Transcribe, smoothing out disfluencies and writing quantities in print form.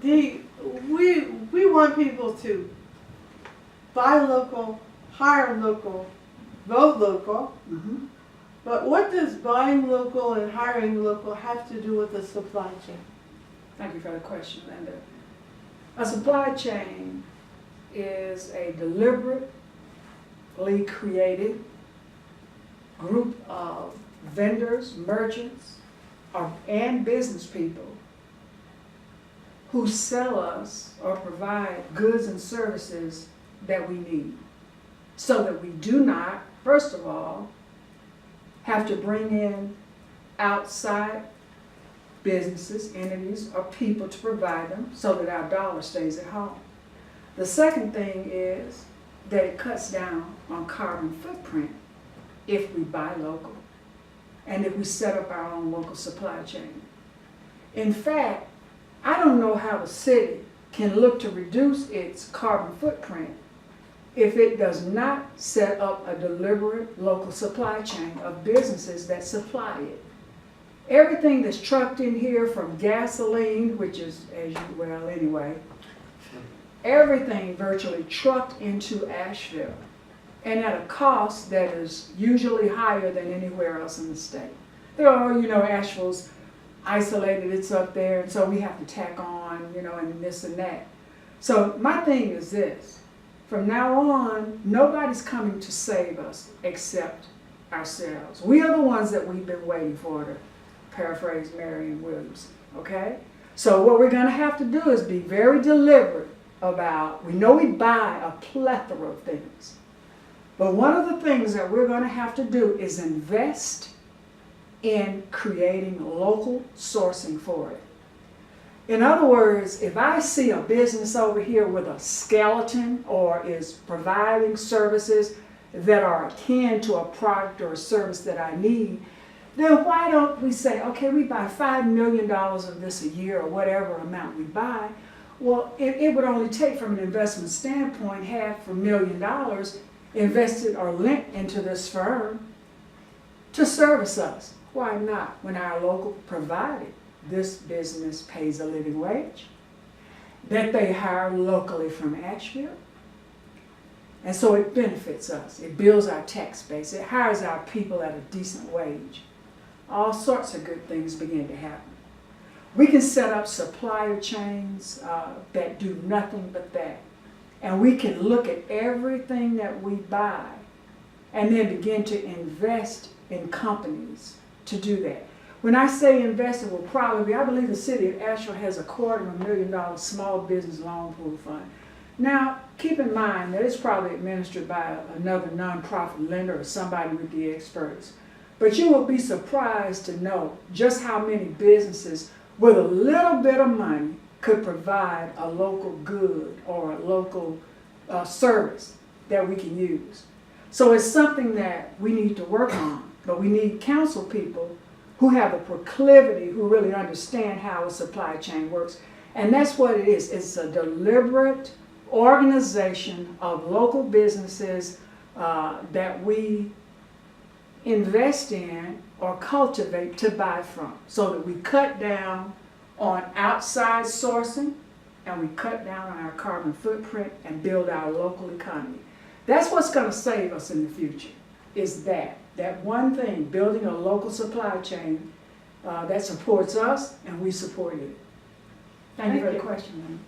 the, we want people to buy local, hire local, vote local, Mhm. but what does buying local and hiring local have to do with the supply chain? Thank you for the question, Linda. A supply chain is a deliberately created group of vendors, merchants, and business people who sell us or provide goods and services that we need, so that we do not, first of all, have to bring in outside businesses, entities, or people to provide them so that our dollar stays at home. The second thing is that it cuts down on carbon footprint if we buy local and if we set up our own local supply chain. In fact, I don't know how the city can look to reduce its carbon footprint if it does not set up a deliberate local supply chain of businesses that supply it. Everything that's trucked in here, from gasoline, which is, as you, well, anyway, everything virtually trucked into Asheville, and at a cost that is usually higher than anywhere else in the state. There are, Asheville's isolated, it's up there, and so we have to tack on, and this and that. So my thing is this: from now on, nobody's coming to save us except ourselves. We are the ones that we've been waiting for, to paraphrase Marianne Williamson, okay? So what we're gonna have to do is be very deliberate about, we know we buy a plethora of things, but one of the things that we're gonna have to do is invest in creating local sourcing for it. In other words, if I see a business over here with a skeleton or is providing services that are akin to a product or a service that I need, then why don't we say, okay, we buy $5 million of this a year, or whatever amount we buy. Well, it would only take, from an investment standpoint, $500,000 invested or lent into this firm to service us. Why not? When our local provided, this business pays a living wage, that they hire locally from Asheville, and so it benefits us. It builds our tax base. It hires our people at a decent wage. All sorts of good things begin to happen. We can set up supplier chains that do nothing but that. And we can look at everything that we buy and then begin to invest in companies to do that. When I say invest, it will probably be, I believe the city of Asheville has a $250,000 small business loan pool fund. Now, keep in mind that it's probably administered by another nonprofit lender or somebody with the experts. But you will be surprised to know just how many businesses with a little bit of money could provide a local good or a local service that we can use. So it's something that we need to work on, but we need council people who have a proclivity, who really understand how a supply chain works. And that's what it is. It's a deliberate organization of local businesses that we invest in or cultivate to buy from, so that we cut down on outside sourcing and we cut down on our carbon footprint and build our local economy. That's what's going to save us in the future, is that one thing, building a local supply chain that supports us and we support it. Thank you for the question, ma'am.